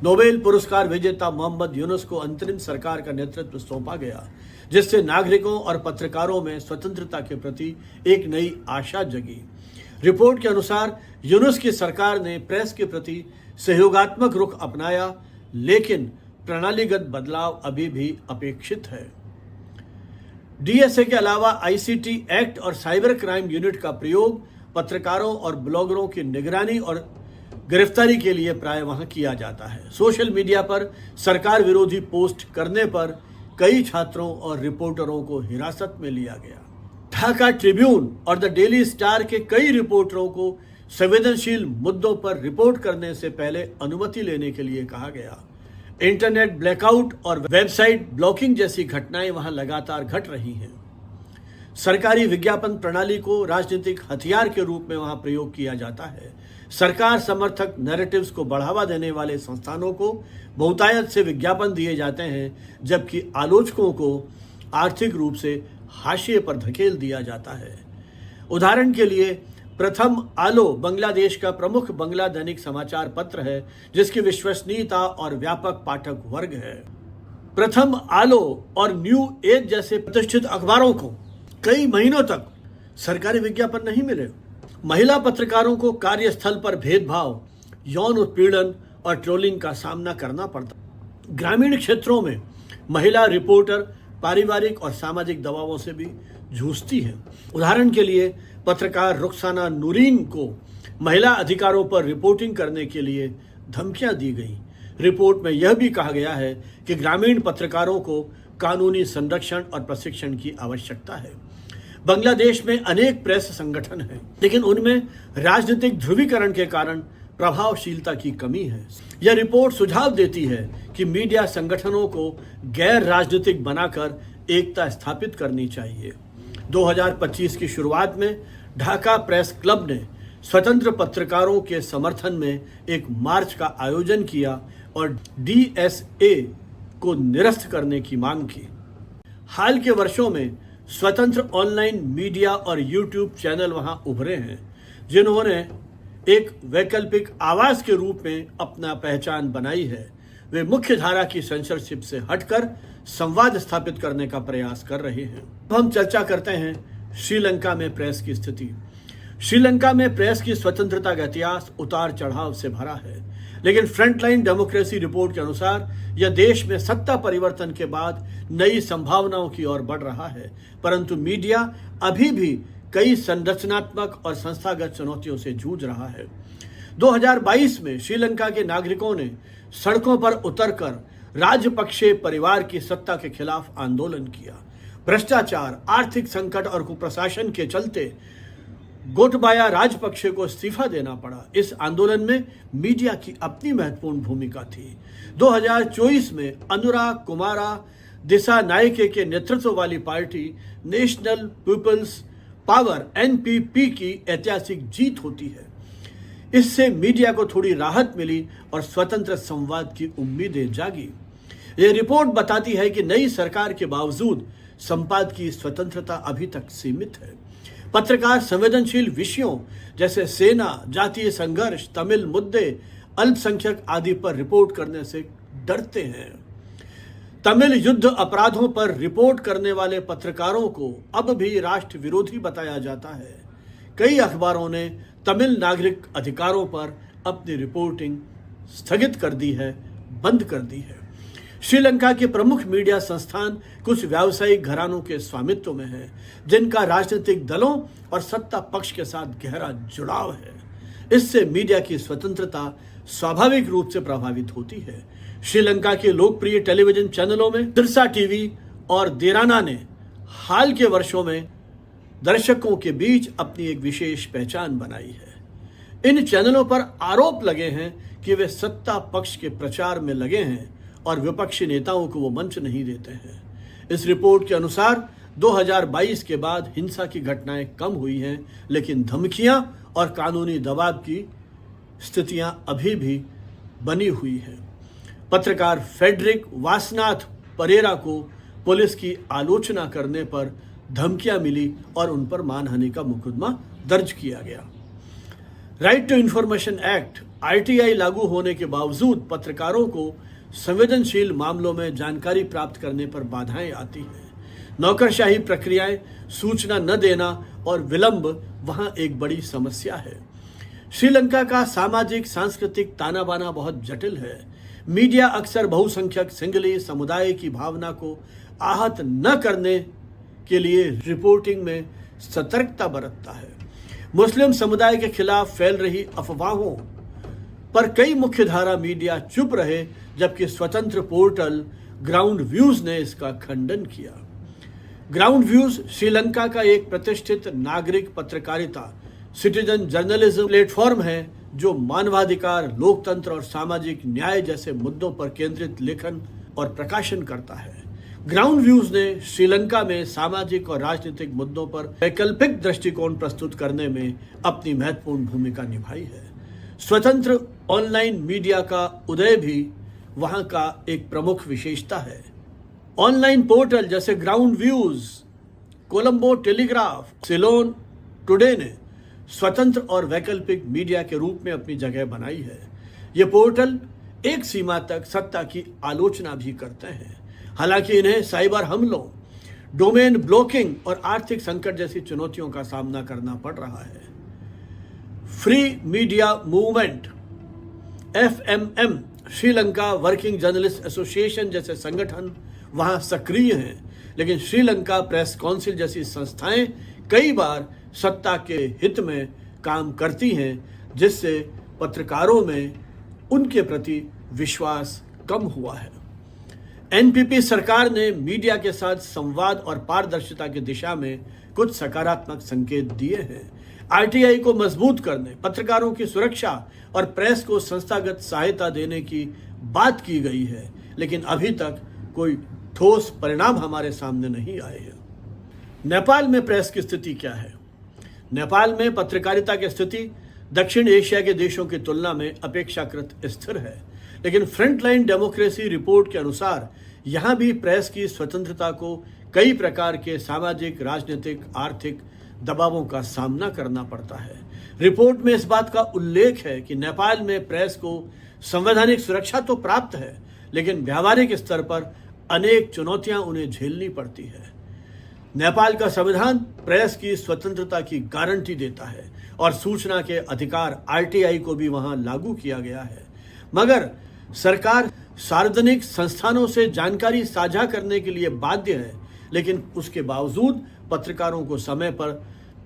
[SPEAKER 1] नोबेल पुरस्कार विजेता मोहम्मद यूनुस को अंतरिम सरकार का नेतृत्व सौंपा गया, जिससे नागरिकों और पत्रकारों में स्वतंत्रता के प्रति एक नई आशा जगी। रिपोर्ट के अनुसार यूनुस की सरकार ने प्रेस के प्रति सहयोगात्मक रुख अपनाया, लेकिन प्रणालीगत बदलाव अभी भी अपेक्षित है। DSA के अलावा ICT एक्ट और साइबर क्राइम यूनिट का प्रयोग पत्रकारों और ब्लॉगरों की निगरानी और गिरफ्तारी के लिए प्राय वहां किया जाता है। सोशल मीडिया पर सरकार विरोधी पोस्ट करने पर कई छात्रों और रिपोर्टरों को हिरासत में लिया गया। ढाका ट्रिब्यून और द डेली स्टार के कई रिपोर्टरों को संवेदनशील मुद्दों पर रिपोर्ट करने से पहले अनुमति लेने के लिए कहा गया। इंटरनेट ब्लैकआउट और वेबसाइट ब्लॉकिंग जैसी घटनाएं वहां लगातार घट रही हैं। सरकारी विज्ञापन प्रणाली को राजनीतिक हथियार के रूप में वहां प्रयोग किया जाता है। सरकार समर्थक नैरेटिव्स को बढ़ावा देने वाले संस्थानों को बहुतायत से विज्ञापन दिए जाते हैं, जबकि आलोचकों को आर्थिक रूप से हाशिए पर धकेल दिया जाता है। उदाहरण के लिए प्रथम आलो बांग्लादेश का प्रमुख बंगला दैनिक समाचार पत्र है, जिसकी विश्वसनीयता और व्यापक पाठक वर्ग है। प्रथम आलो और न्यू एज जैसे प्रतिष्ठित अखबारों को कई महीनों तक सरकारी विज्ञापन नहीं मिले। महिला पत्रकारों को कार्यस्थल पर भेदभाव, यौन उत्पीड़न और ट्रोलिंग का सामना करना पड़ता। ग्रामीण क्षेत्रों में महिला रिपोर्टर पारिवारिक और सामाजिक दबावों से भी जूझती है। उदाहरण के लिए पत्रकार रुखसाना नूरीन को महिला अधिकारों पर रिपोर्टिंग करने के लिए धमकियां दी गई। रिपोर्ट में यह भी कहा गया है कि ग्रामीण पत्रकारों को कानूनी संरक्षण और प्रशिक्षण की आवश्यकता है। बांग्लादेश में अनेक प्रेस संगठन हैं, लेकिन उनमें राजनीतिक ध्रुवीकरण के कारण प्रभावशीलता की कमी है। यह रिपोर्ट सुझाव देती है कि मीडिया संगठनों को गैर राजनीतिक बनाकर एकता स्थापित करनी चाहिए। 2025 की शुरुआत में ढाका प्रेस क्लब ने स्वतंत्र पत्रकारों के समर्थन में एक मार्च का आयोजन किया और DSA को निरस्त करने की मांग की। हाल के वर्षों में स्वतंत्र ऑनलाइन मीडिया और यूट्यूब चैनल वहां उभरे हैं, जिन्होंने एक वैकल्पिक आवाज के रूप में अपना पहचान बनाई है। वे मुख्य धारा की सेंसरशिप से हटकर संवाद स्थापित करने का प्रयास कर रहे हैं। अब हम चर्चा करते हैं श्रीलंका में प्रेस की स्थिति। श्रीलंका में प्रेस की स्वतंत्रता का इतिहास उतार चढ़ाव से भरा है, लेकिन फ्रंटलाइन डेमोक्रेसी रिपोर्ट के अनुसार यह देश में सत्ता परिवर्तन के बाद नई संभावनाओं की ओर बढ़ रहा है, परंतु मीडिया अभी भी कई संरचनात्मक और संस्थागत चुनौतियों से जूझ रहा है। 2022 में श्रीलंका के नागरिकों ने सड़कों पर उतरकर राजपक्षे परिवार की सत्ता के खिलाफ आंदोलन किया। भ्रष्टाचार, आर्थिक संकट और कुप्रशासन के चलते गोटबाया राजपक्षे को इस्तीफा देना पड़ा। इस आंदोलन में मीडिया की अपनी महत्वपूर्ण भूमिका थी। 2024 में अनुराग कुमारा दिसानायके के नेतृत्व वाली party national peoples power NPP की ऐतिहासिक जीत होती है। इससे मीडिया को थोड़ी राहत मिली और स्वतंत्र संवाद की उम्मीदें जागी। यह रिपोर्ट बताती है कि नई सरकार के बावजूद संपादकीय स्वतंत्रता अभी तक सीमित है। पत्रकार संवेदनशील विषयों जैसे सेना, जातीय संघर्ष, तमिल मुद्दे, अल्पसंख्यक आदि पर रिपोर्ट करने से डरते हैं। तमिल युद्ध अपराधों पर रिपोर्ट करने वाले पत्रकारों को अब भी राष्ट्र विरोधी बताया जाता है। कई अखबारों ने तमिल नागरिक अधिकारों पर अपनी रिपोर्टिंग स्थगित कर दी है, बंद कर दी है। श्रीलंका के प्रमुख मीडिया संस्थान कुछ व्यावसायिक घरानों के स्वामित्व में है, जिनका राजनीतिक दलों और सत्ता पक्ष के साथ गहरा जुड़ाव है। इससे मीडिया की स्वतंत्रता स्वाभाविक रूप से प्रभावित होती है। श्रीलंका के लोकप्रिय टेलीविजन चैनलों में सिरसा टीवी और देराना ने हाल के वर्षों में दर्शकों के बीच अपनी एक विशेष पहचान बनाई है। इन चैनलों पर आरोप लगे हैं कि वे सत्ता पक्ष के प्रचार में लगे हैं और विपक्षी नेताओं को वो मंच नहीं देते हैं। इस रिपोर्ट के अनुसार 2022 के बाद हिंसा की घटनाएं कम हुई हैं, लेकिन धमकियां और कानूनी दबाव की स्थितियां अभी भी बनी हुई हैं। पत्रकार फेडरिक वासनाथ परेरा को पुलिस की आलोचना करने पर धमकियां मिली और उन पर मानहानि का मुकदमा दर्ज किया गया। Right to information act RTI लागू होने के बावजूद पत्रकारों को संवेदनशील मामलों में जानकारी प्राप्त करने पर बाधाएं आती हैं। नौकरशाही प्रक्रियाएं, सूचना न देना और विलंब वहां एक बड़ी समस्या है। श्रीलंका का सामाजिक सांस्कृतिक ताना बाना बहुत जटिल है। मीडिया अक्सर बहुसंख्यक सिंगली समुदाय की भावना को आहत न करने के लिए रिपोर्टिंग में सतर्कता बरतता है। मुस्लिम समुदाय के खिलाफ फैल रही अफवाहों पर कई मुख्यधारा मीडिया चुप रहे, जबकि स्वतंत्र पोर्टल ग्राउंड व्यूज ने इसका खंडन किया। ग्राउंड व्यूज श्रीलंका का एक प्रतिष्ठित नागरिक पत्रकारिता सिटीजन जर्नलिज्म प्लेटफॉर्म है, जो मानवाधिकार, लोकतंत्र और सामाजिक न्याय जैसे मुद्दों पर केंद्रित लेखन और प्रकाशन करता है। ग्राउंड व्यूज ने श्रीलंका में सामाजिक और राजनीतिक मुद्दों पर वैकल्पिक दृष्टिकोण प्रस्तुत करने में अपनी महत्वपूर्ण भूमिका निभाई है। स्वतंत्र ऑनलाइन मीडिया का उदय भी वहां का एक प्रमुख विशेषता है। ऑनलाइन पोर्टल जैसे ground views, Colombo telegraph, Ceylon today ने स्वतंत्र और वैकल्पिक मीडिया के रूप में अपनी जगह बनाई है। ये पोर्टल एक सीमा तक सत्ता की आलोचना भी करते हैं, हालांकि इन्हें साइबर हमलों, डोमेन ब्लॉकिंग और आर्थिक संकट जैसी चुनौतियों का सामना करना पड़ रहा है। Free media movement एफएमएम, Sri Lanka working journalist association जैसे संगठन वहां सक्रिय हैं, लेकिन श्रीलंका प्रेस काउंसिल जैसी संस्थाएं कई बार सत्ता के हित में काम करती हैं, जिससे पत्रकारों में उनके प्रति विश्वास कम हुआ है। एनपीपी सरकार ने मीडिया के साथ संवाद और पारदर्शिता की दिशा में कुछ सकारात्मक संकेत दिए हैं। आरटीआई को मजबूत करने, पत्रकारों की सुरक्षा और प्रेस को संस्थागत सहायता देने की बात की गई है, लेकिन अभी तक कोई ठोस परिणाम हमारे सामने नहीं आए हैं। नेपाल में प्रेस की स्थिति क्या है? नेपाल में पत्रकारिता की स्थिति दक्षिण एशिया के देशों की तुलना में अपेक्षाकृत स्थिर है, लेकिन फ्रंटलाइन डेमोक्रेसी रिपोर्ट के अनुसार यहां भी प्रेस की स्वतंत्रता को कई प्रकार के सामाजिक, राजनीतिक, आर्थिक दबावों का सामना करना पड़ता है। रिपोर्ट में इस बात का उल्लेख है कि नेपाल में प्रेस को संवैधानिक सुरक्षा तो प्राप्त है, लेकिन व्यावहारिक स्तर पर अनेक चुनौतियां उन्हें झेलनी पड़ती है। नेपाल का संविधान प्रेस की स्वतंत्रता की गारंटी देता है और सूचना के अधिकार आरटीआई को भी वहां लागू किया गया है, मगर सरकार सार्वजनिक संस्थानों से जानकारी साझा करने के लिए बाध्य है, लेकिन उसके बावजूद पत्रकारों को समय पर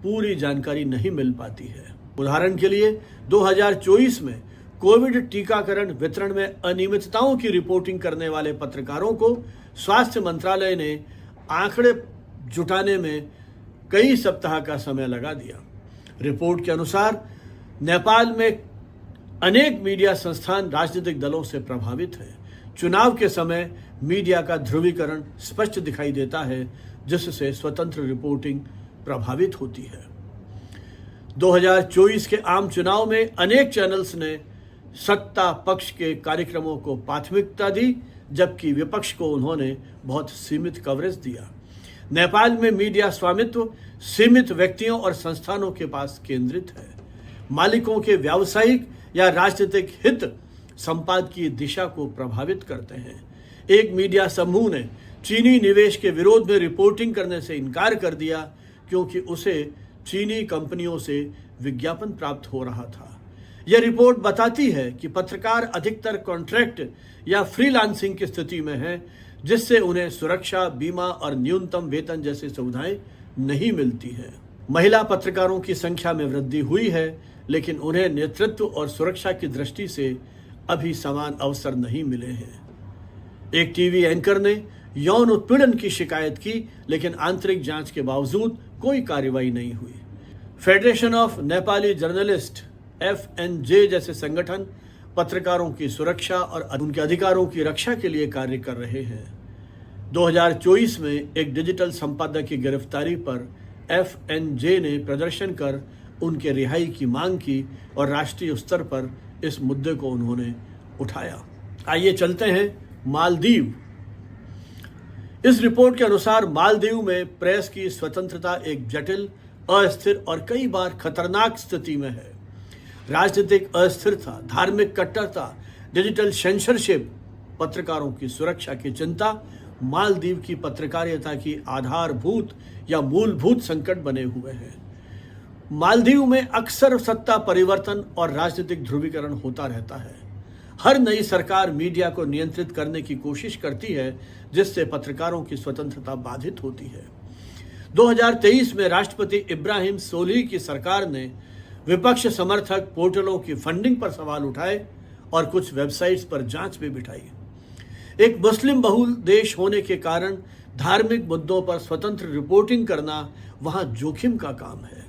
[SPEAKER 1] पूरी जानकारी नहीं मिल पाती है। उदाहरण के लिए 2024 में कोविड टीकाकरण वितरण में अनियमितताओं की रिपोर्टिंग करने वाले पत्रकारों को स्वास्थ्य मंत्रालय ने आंकड़े जुटाने में कई सप्ताह का समय लगा दिया। रिपोर्ट के अनुसार नेपाल में अनेक मीडिया संस्थान राजनीतिक दलों से प्रभावित हैं। चुनाव के समय मीडिया का ध्रुवीकरण स्पष्ट दिखाई देता है, जिससे स्वतंत्र रिपोर्टिंग प्रभावित होती है। 2024 के आम चुनाव में अनेक चैनल्स ने सत्ता पक्ष के कार्यक्रमों को प्राथमिकता दी, जबकि विपक्ष को उन्होंने बहुत सीमित कवरेज दिया। नेपाल में मीडिया स्वामित्व सीमित व्यक्तियों और संस्थानों के पास केंद्रित है। मालिकों के व्यावसायिक या राजनीतिक हित संपादकीय दिशा को प्रभावित करते हैं। एक मीडिया समूह ने चीनी निवेश के विरोध में रिपोर्टिंग करने से इनकार कर दिया, क्योंकि उसे चीनी कंपनियों से विज्ञापन प्राप्त हो रहा था। यह रिपोर्ट बताती है कि पत्रकार अधिकतर कॉन्ट्रैक्ट या फ्रीलांसिंग की स्थिति में हैं, जिससे उन्हें सुरक्षा, बीमा और न्यूनतम वेतन जैसी सुविधाएं नहीं मिलती हैं। महिला पत्रकारों की संख्या में वृद्धि हुई है, लेकिन उन्हें नेतृत्व और सुरक्षा की दृष्टि से अभी समान अवसर नहीं मिले हैं। एक टीवी एंकर ने यौन उत्पीड़न की शिकायत की, लेकिन आंतरिक जांच के बावजूद कोई कार्रवाई नहीं हुई। Federation of Nepali journalist FNJ जैसे संगठन पत्रकारों की सुरक्षा और उनके अधिकारों की रक्षा के लिए कार्य कर रहे हैं। 2024 में एक डिजिटल संपादक की गिरफ्तारी पर FNJ ने प्रदर्शन कर उनके रिहाई की मांग की और राष्ट्रीय स्तर पर इस मुद्दे को उन्होंने उठाया। आइए चलते हैं मालदीव। इस रिपोर्ट के अनुसार मालदीव में प्रेस की स्वतंत्रता एक जटिल, अस्थिर और कई बार खतरनाक स्थिति में है। राजनीतिक अस्थिरता, धार्मिक कट्टरता, डिजिटल सेंसरशिप, पत्रकारों की सुरक्षा की चिंता मालदीव की पत्रकारिता की आधारभूत या मूलभूत संकट बने हुए हैं। मालदीव में अक्सर सत्ता परिवर्तन और राजनीतिक ध्रुवीकरण होता रहता है। हर नई सरकार मीडिया को नियंत्रित करने की कोशिश करती है, जिससे पत्रकारों की स्वतंत्रता बाधित होती है। 2023 में राष्ट्रपति इब्राहिम सोलिह की सरकार ने विपक्ष समर्थक पोर्टलों की फंडिंग पर सवाल उठाए और कुछ वेबसाइट्स पर जांच भी बिठाई। एक मुस्लिम बहुल देश होने के कारण धार्मिक मुद्दों पर स्वतंत्र रिपोर्टिंग करना वहां जोखिम का काम है।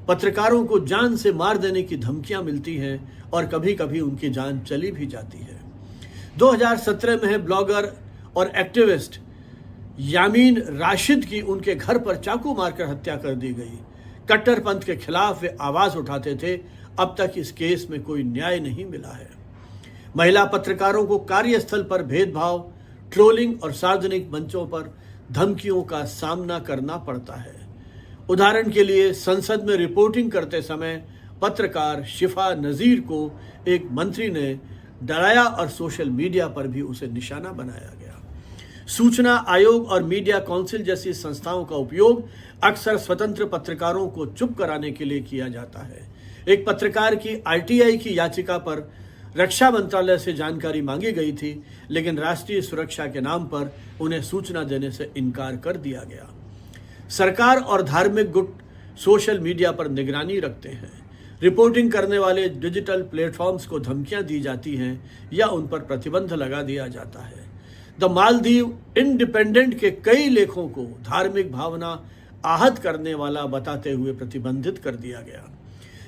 [SPEAKER 1] पत्रकारों को जान से मार देने की धमकियां मिलती हैं और कभी कभी उनकी जान चली भी जाती है। 2017 में ब्लॉगर और एक्टिविस्ट यामीन राशिद की उनके घर पर चाकू मारकर हत्या कर दी गई। कट्टरपंथ के खिलाफ वे आवाज उठाते थे। अब तक इस केस में कोई न्याय नहीं मिला है। महिला पत्रकारों को कार्यस्थल पर भेदभाव, ट्रोलिंग और सार्वजनिक मंचों पर धमकियों का सामना करना पड़ता है। उदाहरण के लिए संसद में रिपोर्टिंग करते समय पत्रकार शिफा नजीर को एक मंत्री ने डराया और सोशल मीडिया पर भी उसे निशाना बनाया गया। सूचना आयोग और मीडिया काउंसिल जैसी संस्थाओं का उपयोग अक्सर स्वतंत्र पत्रकारों को चुप कराने के लिए किया जाता है। एक पत्रकार की आरटीआई की याचिका पर रक्षा मंत्रालय से जानकारी मांगी गई थी, लेकिन राष्ट्रीय सुरक्षा के नाम पर उन्हें सूचना देने से इनकार कर दिया गया। सरकार और धार्मिक गुट सोशल मीडिया पर निगरानी रखते हैं। रिपोर्टिंग करने वाले डिजिटल प्लेटफॉर्म्स को धमकियां दी जाती हैं या उन पर प्रतिबंध लगा दिया जाता है। द मालदीव इंडिपेंडेंट के कई लेखों को धार्मिक भावना आहत करने वाला बताते हुए प्रतिबंधित कर दिया गया।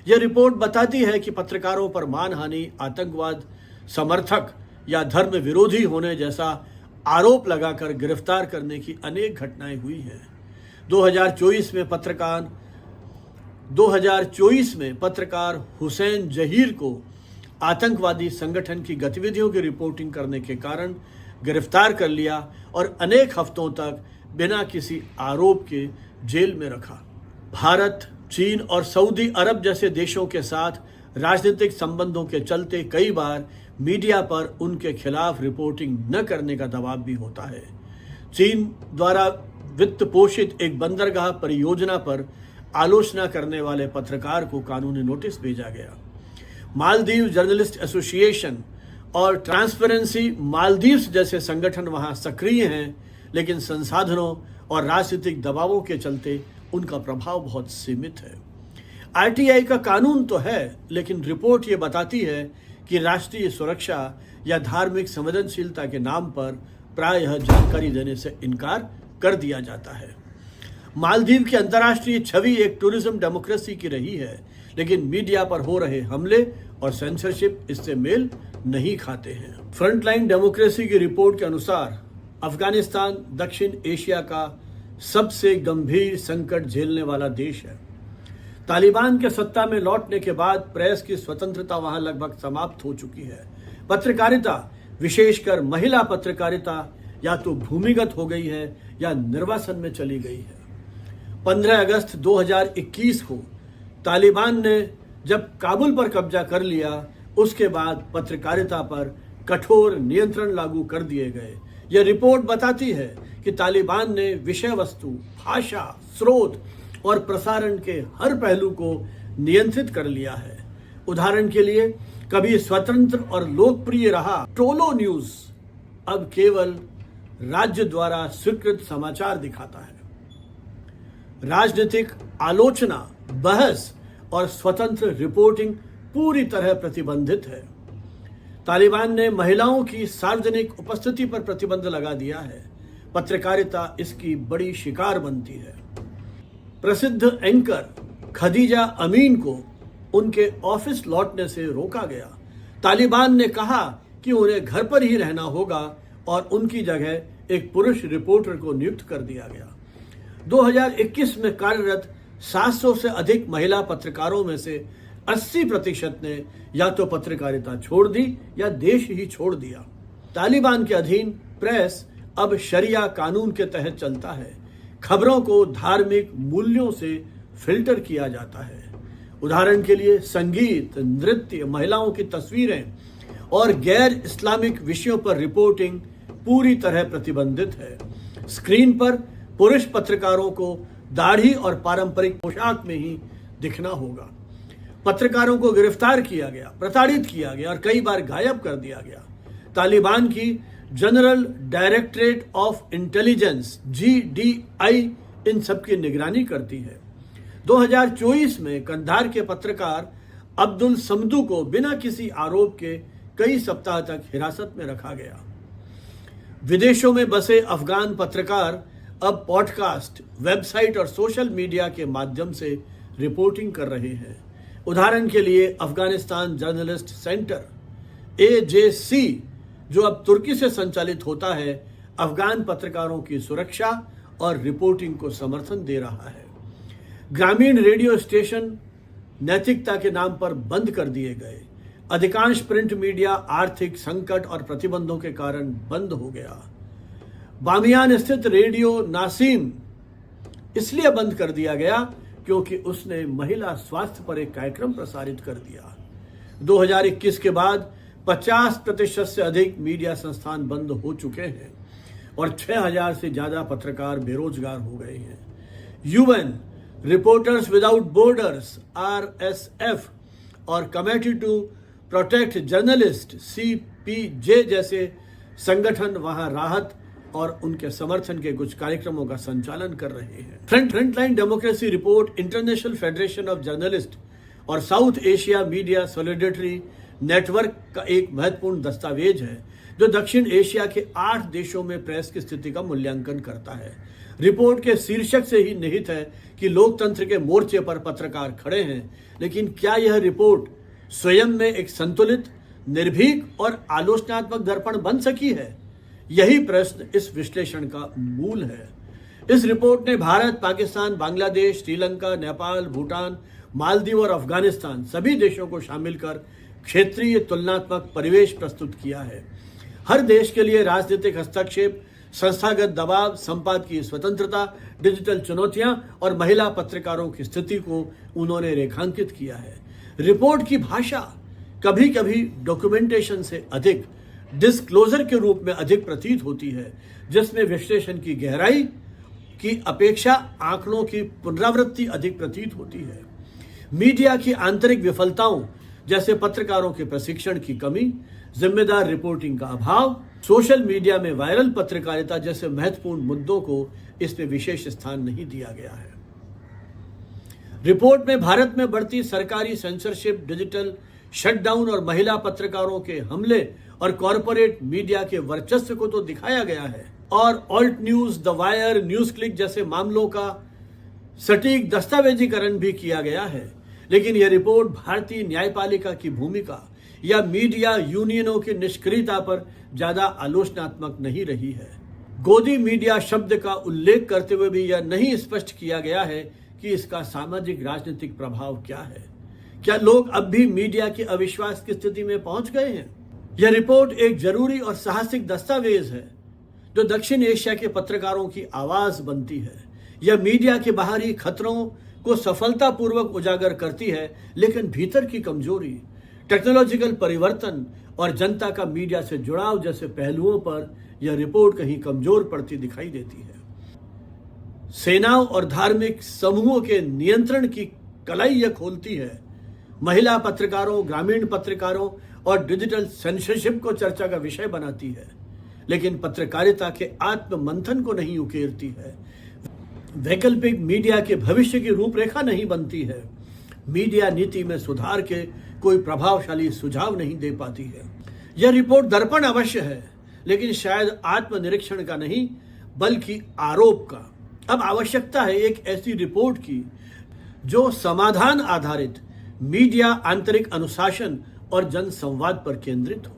[SPEAKER 1] यह रिपोर्ट बताती है कि पत्रकारों पर मानहानि, आतंकवाद समर्थक या धर्म विरोधी होने जैसा आरोप लगाकर गिरफ्तार करने की अनेक घटनाएं हुई हैं। 2024 में पत्रकार हुसैन जहीर को आतंकवादी संगठन की गतिविधियों की रिपोर्टिंग करने के कारण गिरफ्तार कर लिया और अनेक हफ्तों तक बिना किसी आरोप के जेल में रखा। भारत, चीन और सऊदी अरब जैसे देशों के साथ राजनीतिक संबंधों के चलते कई बार मीडिया पर उनके खिलाफ रिपोर्टिंग न करने का दबाव भी होता है। चीन द्वारा वित्त पोषित एक बंदरगाह परियोजना पर आलोचना करने वाले पत्रकार को कानूनी नोटिस भेजा गया। मालदीव जर्नलिस्ट एसोसिएशन और ट्रांसपेरेंसी मालदीव्स जैसे संगठन वहां सक्रिय हैं, लेकिन संसाधनों और राजनीतिक दबावों के चलते उनका प्रभाव बहुत सीमित है। आरटीआई का कानून तो है, लेकिन रिपोर्ट ये बताती है कि राष्ट्रीय सुरक्षा या धार्मिक संवेदनशीलता के नाम पर प्रायः जानकारी देने से इनकार कर दिया जाता है। मालदीव की अंतर्राष्ट्रीय छवि एक टूरिज्म डेमोक्रेसी की रही है, लेकिन मीडिया पर हो रहे हमले और सेंसरशिप इससे मेल नहीं खाते हैं। फ्रंटलाइन डेमोक्रेसी की रिपोर्ट के अनुसार अफगानिस्तान दक्षिण एशिया का सबसे गंभीर संकट झेलने वाला देश है। तालिबान के सत्ता में लौटने के बाद प्रेस की स्वतंत्रता वहां लगभग समाप्त हो चुकी है। पत्रकारिता, विशेषकर महिला पत्रकारिता, या तो भूमिगत हो गई है या निर्वासन में चली गई है। 15 अगस्त 2021 को तालिबान ने जब काबुल पर कब्जा कर लिया, उसके बाद पत्रकारिता पर कठोर नियंत्रण लागू कर दिए गए। यह रिपोर्ट बताती है कि तालिबान ने विषय वस्तु, भाषा, स्रोत और प्रसारण के हर पहलू को नियंत्रित कर लिया है। उदाहरण के लिए, कभी स्वतंत्र और लोकप्रिय रहा टोलो न्यूज अब केवल राज्य द्वारा स्वीकृत समाचार दिखाता है। राजनीतिक आलोचना, बहस और स्वतंत्र रिपोर्टिंग पूरी तरह प्रतिबंधित है। तालिबान ने महिलाओं की सार्वजनिक उपस्थिति पर प्रतिबंध लगा दिया है। पत्रकारिता इसकी बड़ी शिकार बनती है। प्रसिद्ध एंकर खदीजा अमीन को उनके ऑफिस लौटने से रोका गया। तालिबान ने कहा कि उन्हें घर पर ही रहना होगा और उनकी जगह एक पुरुष रिपोर्टर को नियुक्त कर दिया गया। 2021 में कार्यरत 700 से अधिक महिला पत्रकारों में से 80% ने या तो पत्रकारिता छोड़ दी या देश ही छोड़ दिया। तालिबान के अधीन प्रेस अब शरिया कानून के तहत चलता है। खबरों को धार्मिक मूल्यों से फिल्टर किया जाता है। उदाहरण के लिए, संगीत, नृत्य, महिलाओं की तस्वीरें और गैर इस्लामिक विषयों पर रिपोर्टिंग पूरी तरह प्रतिबंधित है। स्क्रीन पर पुरुष पत्रकारों को दाढ़ी और पारंपरिक पोशाक में ही दिखना होगा। पत्रकारों को गिरफ्तार किया गया, प्रताड़ित किया गया और कई बार गायब कर दिया गया। तालिबान की general directorate of intelligence GDI इन सब की निगरानी करती है। 2024 में कंधार के पत्रकार अब्दुल समदू को बिना किसी आरोप के कई सप्ताह तक हिरासत में रखा गया। विदेशों में बसे अफगान पत्रकार अब पॉडकास्ट, वेबसाइट और सोशल मीडिया के माध्यम से रिपोर्टिंग कर रहे हैं। उदाहरण के लिए, अफगानिस्तान जर्नलिस्ट सेंटर AJC, जो अब तुर्की से संचालित होता है, अफगान पत्रकारों की सुरक्षा और रिपोर्टिंग को समर्थन दे रहा है। ग्रामीण रेडियो स्टेशन नैतिकता के नाम पर बंद कर दिए गए। अधिकांश प्रिंट मीडिया आर्थिक संकट और प्रतिबंधों के कारण बंद हो गया। बामियान स्थित रेडियो नासिम इसलिए बंद कर दिया गया क्योंकि उसने महिला स्वास्थ्य पर एक कार्यक्रम प्रसारित कर दिया। 2021 के बाद 50% से अधिक मीडिया संस्थान बंद हो चुके हैं और 6000 से ज्यादा पत्रकार बेरोजगार हो गए हैं। UN, reporters without borders RSF और committee to protect journalist CPJ जैसे संगठन वहां राहत और उनके समर्थन के कुछ कार्यक्रमों का संचालन कर रहे हैं। Frontline democracy report international federation of journalist और south Asia media solidarity network का एक महत्वपूर्ण दस्तावेज है जो दक्षिण एशिया के 8 देशों में प्रेस की स्थिति का मूल्यांकन करता है। रिपोर्ट के शीर्षक से ही निहित है कि लोकतंत्र के मोर्चे पर पत्रकार खड़े हैं, लेकिन क्या यह रिपोर्ट स्वयं में एक संतुलित, निर्भीक और आलोचनात्मक दर्पण बन सकी है? यही प्रश्न इस विश्लेषण का मूल है। इस रिपोर्ट ने भारत, पाकिस्तान, बांग्लादेश, श्रीलंका, नेपाल, भूटान, मालदीव और अफगानिस्तान सभी देशों को शामिल कर क्षेत्रीय तुलनात्मक परिवेश प्रस्तुत किया है। हर देश के लिए राजनीतिक हस्तक्षेप, संस्थागत दबाव, संपादकीय स्वतंत्रता, डिजिटल चुनौतियां और महिला पत्रकारों की स्थिति को उन्होंने रेखांकित किया है। रिपोर्ट की भाषा कभी कभी डॉक्यूमेंटेशन से अधिक डिस्क्लोजर के रूप में अधिक प्रतीत होती है, जिसमें विश्लेषण की गहराई की अपेक्षा आंकड़ों की पुनरावृत्ति अधिक प्रतीत होती है। मीडिया की आंतरिक विफलताओं जैसे पत्रकारों के प्रशिक्षण की कमी, जिम्मेदार रिपोर्टिंग का अभाव, सोशल मीडिया में वायरल पत्रकारिता जैसे महत्वपूर्ण मुद्दों को इसमें विशेष स्थान नहीं दिया गया है। रिपोर्ट में भारत में बढ़ती सरकारी सेंसरशिप, डिजिटल शटडाउन और महिला पत्रकारों के हमले और कॉरपोरेट मीडिया के वर्चस्व को तो दिखाया गया है, और alt news, the wire, news click जैसे मामलों का सटीक दस्तावेजीकरण भी किया गया है। लेकिन यह रिपोर्ट भारतीय न्यायपालिका की भूमिका या मीडिया यूनियनों की निष्क्रियता पर ज्यादा आलोचनात्मक नहीं रही है। गोदी मीडिया शब्द का उल्लेख करते हुए भी यह नहीं स्पष्ट किया गया है कि इसका सामाजिक राजनीतिक प्रभाव क्या है। क्या लोग अब भी मीडिया के अविश्वास की स्थिति में पहुंच गए हैं? यह रिपोर्ट एक जरूरी और साहसिक दस्तावेज है जो दक्षिण एशिया के पत्रकारों की आवाज बनती है। यह मीडिया के बाहरी खतरों को सफलतापूर्वक उजागर करती है, लेकिन भीतर की कमजोरी, टेक्नोलॉजिकल परिवर्तन और जनता का मीडिया से जुड़ाव जैसे पहलुओं पर यह रिपोर्ट कहीं कमजोर पड़ती दिखाई देती है। सेनाओं और धार्मिक समूहों के नियंत्रण की कलाई यह खोलती है। महिला पत्रकारों, ग्रामीण पत्रकारों और डिजिटल सेंसरशिप को चर्चा का विषय बनाती है, लेकिन पत्रकारिता के आत्म मंथन को नहीं उकेरती है। वैकल्पिक मीडिया के भविष्य की रूपरेखा नहीं बनती है। मीडिया नीति में सुधार के कोई प्रभावशाली सुझाव नहीं दे पाती है। यह रिपोर्ट दर्पण अवश्य है, लेकिन शायद आत्मनिरीक्षण का नहीं बल्कि आरोप का। अब आवश्यकता है एक ऐसी रिपोर्ट की जो समाधान आधारित मीडिया, आंतरिक अनुशासन और जन संवाद पर केंद्रित हो।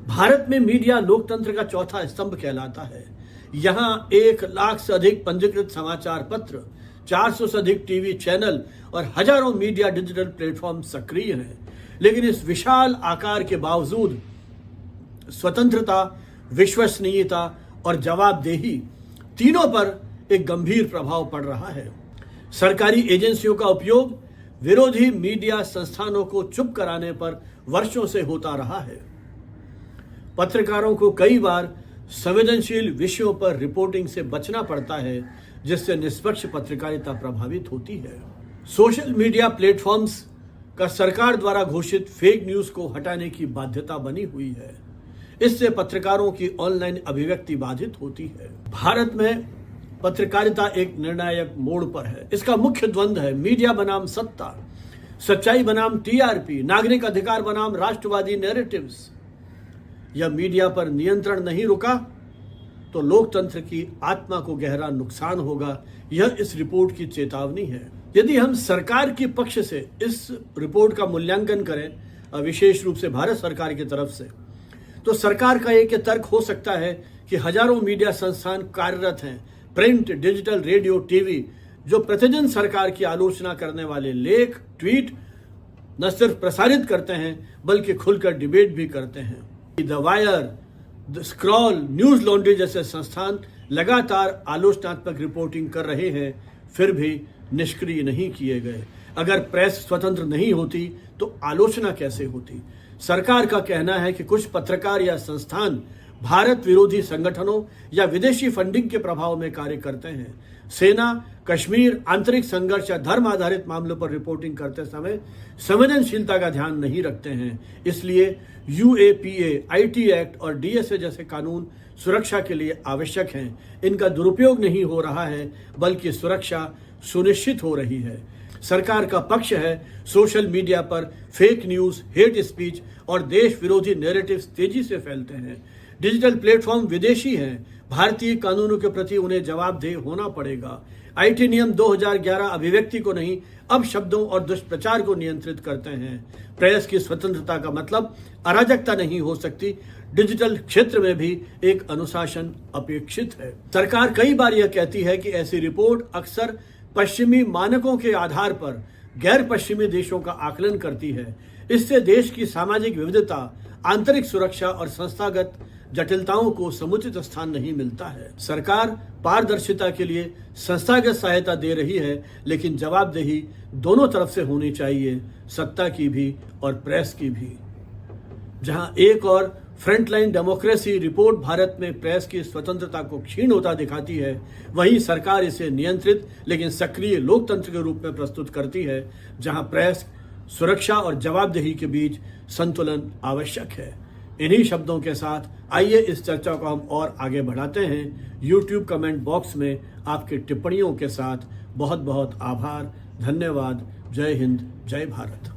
[SPEAKER 1] भारत में मीडिया लोकतंत्र का चौथा स्तंभ कहलाता है। यहाँ 1 लाख से अधिक पंजीकृत समाचार पत्र, 400 से अधिक टीवी चैनल और हजारों मीडिया डिजिटल प्लेटफॉर्म सक्रिय हैं। लेकिन इस विशाल आकार के बावजूद स्वतंत्रता, विश्वसनीयता और जवाबदेही तीनों पर एक गंभीर प्रभाव पड़ रहा है। सरकारी एजेंसियों का उपयोग विरोधी मीडिया संस्थानों को चुप कराने पर वर्षों से होता रहा है। पत्रकारों को कई बार संवेदनशील विषयों पर रिपोर्टिंग से बचना पड़ता है, जिससे निष्पक्ष पत्रकारिता प्रभावित होती है। सोशल मीडिया प्लेटफॉर्म्स का सरकार द्वारा घोषित फेक न्यूज को हटाने की बाध्यता बनी हुई है। इससे पत्रकारों की ऑनलाइन अभिव्यक्ति बाधित होती है। भारत में पत्रकारिता एक निर्णायक मोड़ पर है। इसका मुख्य द्वंद्व है मीडिया बनाम सत्ता, सच्चाई बनाम टीआरपी, नागरिक अधिकार बनाम राष्ट्रवादी नैरेटिव्स। यह मीडिया पर नियंत्रण नहीं रुका तो लोकतंत्र की आत्मा को गहरा नुकसान होगा। यह इस रिपोर्ट की चेतावनी है। यदि हम सरकार के पक्ष से इस रिपोर्ट का मूल्यांकन करें, विशेष रूप से भारत सरकार की तरफ से, तो सरकार का एक तर्क हो सकता है कि हजारों मीडिया संस्थान कार्यरत हैं, प्रिंट, डिजिटल, रेडियो, टीवी, जो प्रतिदिन सरकार की आलोचना करने वाले लेख, ट्वीट न सिर्फ प्रसारित करते हैं बल्कि खुलकर डिबेट भी करते हैं। The wire, the scroll, news laundry जैसे संस्थान लगातार आलोचनात्मक रिपोर्टिंग कर रहे हैं, फिर भी निष्क्रिय नहीं किए गए। अगर प्रेस स्वतंत्र नहीं होती तो आलोचना कैसे होती? सरकार का कहना है कि कुछ पत्रकार या संस्थान भारत विरोधी संगठनों या विदेशी फंडिंग के प्रभाव में कार्य करते हैं। सेना, कश्मीर, आंतरिक संघर्ष या धर्म आधारित मामलों पर रिपोर्टिंग करते समय संवेदनशीलता का ध्यान नहीं रखते हैं। इसलिए यूएपीए, आईटी एक्ट और डीएसए जैसे कानून सुरक्षा के लिए आवश्यक हैं। इनका दुरुपयोग नहीं हो रहा है बल्कि सुरक्षा सुनिश्चित हो रही है। सरकार का पक्ष है सोशल मीडिया पर फेक न्यूज, हेट स्पीच और देश विरोधी नैरेटिव्स तेजी से फैलते हैं। डिजिटल प्लेटफॉर्म विदेशी हैं, भारतीय कानूनों के प्रति उन्हें जवाबदेह होना पड़ेगा। आईटी नियम 2011 अभिव्यक्ति को नहीं, अब शब्दों और दुष्प्रचार को नियंत्रित करते हैं। प्रेस की स्वतंत्रता का मतलब अराजकता नहीं हो सकती। डिजिटल क्षेत्र में भी एक अनुशासन अपेक्षित है। सरकार कई बार यह कहती है कि ऐसी रिपोर्ट अक्सर पश्चिमी मानकों के आधार पर गैर पश्चिमी देशों का आकलन करती है। इससे देश की सामाजिक विविधता, आंतरिक सुरक्षा और संस्थागत जटिलताओं को समुचित स्थान नहीं मिलता है। सरकार पारदर्शिता के लिए संस्थागत सहायता दे रही है, लेकिन जवाबदेही दोनों तरफ से होनी चाहिए, सत्ता की भी और प्रेस की भी। जहां एक और फ्रंटलाइन डेमोक्रेसी रिपोर्ट भारत में प्रेस की स्वतंत्रता को क्षीण होता दिखाती है, वहीं सरकार इसे नियंत्रित लेकिन सक्रिय लोकतंत्र के रूप में प्रस्तुत करती है, जहां प्रेस सुरक्षा और जवाबदेही के बीच संतुलन आवश्यक है। इन्हीं शब्दों के साथ आइए इस चर्चा को हम और आगे बढ़ाते हैं। YouTube कमेंट बॉक्स में आपकी टिप्पणियों के साथ बहुत बहुत आभार, धन्यवाद। जय हिंद, जय भारत।